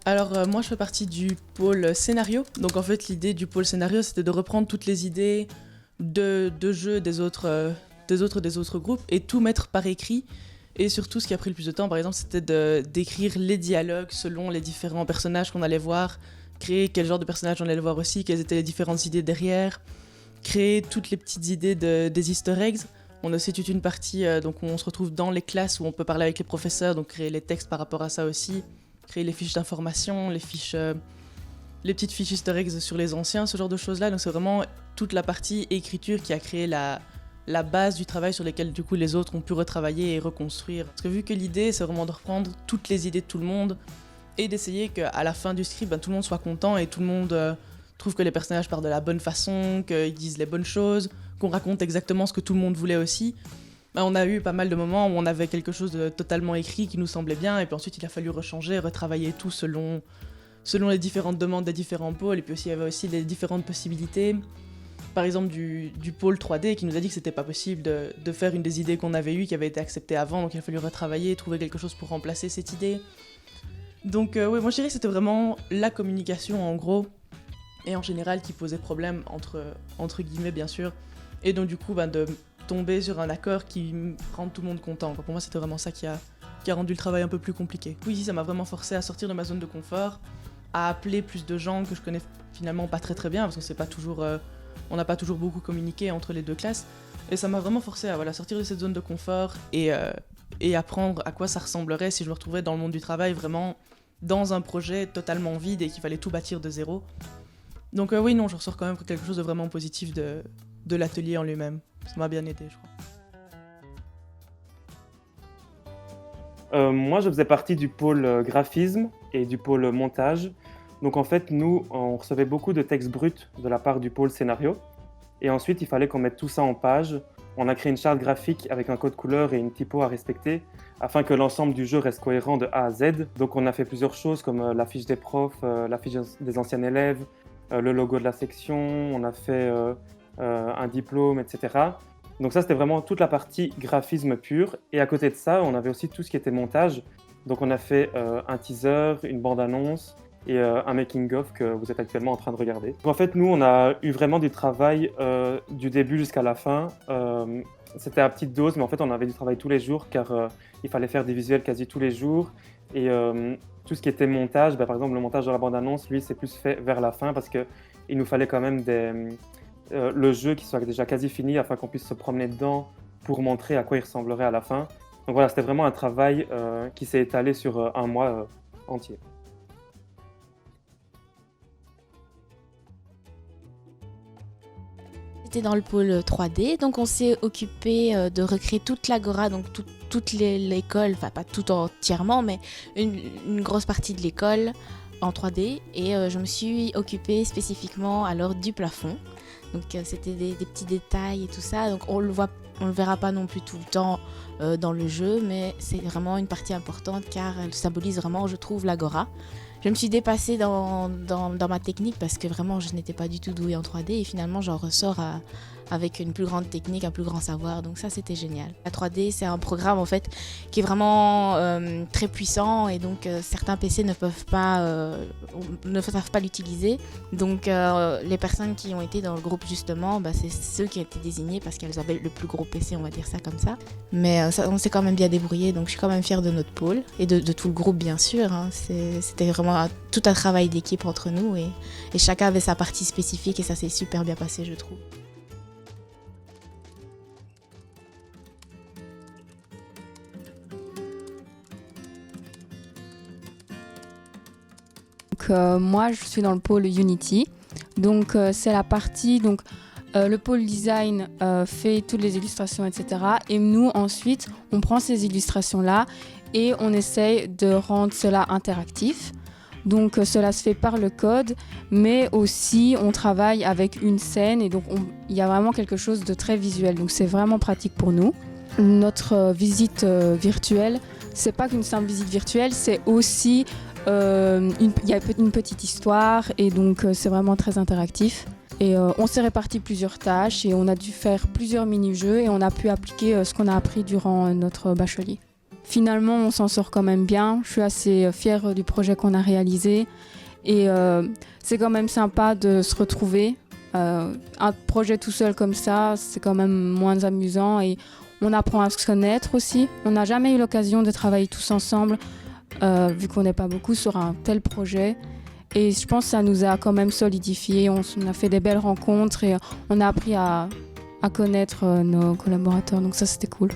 Alors moi je fais partie du pôle scénario. Donc en fait l'idée du pôle scénario c'était de reprendre toutes les idées de jeux des autres groupes et tout mettre par écrit. Et surtout ce qui a pris le plus de temps par exemple c'était d'écrire les dialogues selon les différents personnages qu'on allait voir, créer quel genre de personnages on allait voir aussi, quelles étaient les différentes idées derrière, créer toutes les petites idées des easter eggs. On a aussi toute une partie donc où on se retrouve dans les classes où on peut parler avec les professeurs, donc créer les textes par rapport à ça aussi, créer les fiches d'information, les petites fiches easter eggs sur les anciens, ce genre de choses-là. Donc c'est vraiment toute la partie écriture qui a créé la base du travail sur lesquels du coup les autres ont pu retravailler et reconstruire. Parce que vu que l'idée c'est vraiment de reprendre toutes les idées de tout le monde et d'essayer qu'à la fin du script tout le monde soit content et tout le monde trouve que les personnages parlent de la bonne façon, qu'ils disent les bonnes choses, qu'on raconte exactement ce que tout le monde voulait aussi. On a eu pas mal de moments où on avait quelque chose de totalement écrit qui nous semblait bien et puis ensuite il a fallu rechanger, retravailler tout selon les différentes demandes des différents pôles et puis aussi il y avait aussi les différentes possibilités. Par exemple du pôle 3D qui nous a dit que c'était pas possible de faire une des idées qu'on avait eues qui avait été acceptée avant, donc il a fallu retravailler, trouver quelque chose pour remplacer cette idée. Donc oui, moi je dirais que c'était vraiment la communication en gros et en général qui posait problème entre guillemets bien sûr, et donc du coup de tomber sur un accord qui rend tout le monde content. Pour moi c'était vraiment ça qui a rendu le travail un peu plus compliqué. Oui, ça m'a vraiment forcé à sortir de ma zone de confort, à appeler plus de gens que je connais finalement pas très bien parce que c'est pas toujours, on n'a pas toujours beaucoup communiqué entre les deux classes, et ça m'a vraiment forcé à sortir de cette zone de confort et apprendre à quoi ça ressemblerait si je me retrouvais dans le monde du travail vraiment dans un projet totalement vide et qu'il fallait tout bâtir de zéro. Donc oui, non, je ressors quand même quelque chose de vraiment positif de l'atelier en lui-même. Ça m'a bien aidé, je crois. Moi, je faisais partie du pôle graphisme et du pôle montage. Donc en fait, nous, on recevait beaucoup de textes bruts de la part du pôle scénario. Et ensuite, il fallait qu'on mette tout ça en page. On a créé une charte graphique avec un code couleur et une typo à respecter afin que l'ensemble du jeu reste cohérent de A à Z. Donc on a fait plusieurs choses comme la fiche des profs, la fiche des anciens élèves, le logo de la section, on a fait un diplôme, etc. Donc ça, c'était vraiment toute la partie graphisme pur. Et à côté de ça, on avait aussi tout ce qui était montage. Donc on a fait un teaser, une bande-annonce et un making-of que vous êtes actuellement en train de regarder. En fait, nous, on a eu vraiment du travail du début jusqu'à la fin. C'était à petite dose, mais en fait, on avait du travail tous les jours car il fallait faire des visuels quasi tous les jours. Et tout ce qui était montage, par exemple, le montage de la bande-annonce, lui, c'est plus fait vers la fin parce qu'il nous fallait quand même le jeu qui soit déjà quasi fini afin qu'on puisse se promener dedans pour montrer à quoi il ressemblerait à la fin. Donc voilà, c'était vraiment un travail qui s'est étalé sur un mois entier. J'étais dans le pôle 3D, donc on s'est occupé de recréer toute l'agora, donc toute l'école, enfin pas tout entièrement, mais une grosse partie de l'école en 3D. Et je me suis occupée spécifiquement alors du plafond. Donc c'était des petits détails et tout ça. Donc on le verra pas non plus tout le temps dans le jeu, mais c'est vraiment une partie importante car elle symbolise vraiment, je trouve, l'agora. Je me suis dépassée dans ma technique parce que vraiment je n'étais pas du tout douée en 3D et finalement j'en ressors avec une plus grande technique, un plus grand savoir, donc ça c'était génial. La 3D c'est un programme en fait qui est vraiment très puissant et donc certains PC ne savent pas l'utiliser, donc les personnes qui ont été dans le groupe justement, c'est ceux qui ont été désignés parce qu'elles avaient le plus gros PC, on va dire ça comme ça, mais on s'est quand même bien débrouillé, donc je suis quand même fière de notre pôle et de tout le groupe bien sûr, hein. C'était vraiment tout un travail d'équipe entre nous et chacun avait sa partie spécifique et ça s'est super bien passé je trouve. Donc moi je suis dans le pôle Unity, donc c'est la partie, donc le pôle design fait toutes les illustrations etc. Et nous ensuite on prend ces illustrations là et on essaye de rendre cela interactif. Donc cela se fait par le code, mais aussi on travaille avec une scène et donc il y a vraiment quelque chose de très visuel, donc c'est vraiment pratique pour nous. Notre visite virtuelle, c'est pas qu'une simple visite virtuelle, c'est aussi il y a une petite histoire et donc c'est vraiment très interactif. Et on s'est réparti plusieurs tâches et on a dû faire plusieurs mini-jeux et on a pu appliquer ce qu'on a appris durant notre bachelier. finalement, on s'en sort quand même bien. Je suis assez fière du projet qu'on a réalisé. Et c'est quand même sympa de se retrouver. Un projet tout seul comme ça, c'est quand même moins amusant et on apprend à se connaître aussi. On n'a jamais eu l'occasion de travailler tous ensemble, vu qu'on n'est pas beaucoup sur un tel projet. Et je pense que ça nous a quand même solidifié. On a fait des belles rencontres et on a appris à connaître nos collaborateurs. Donc ça, c'était cool.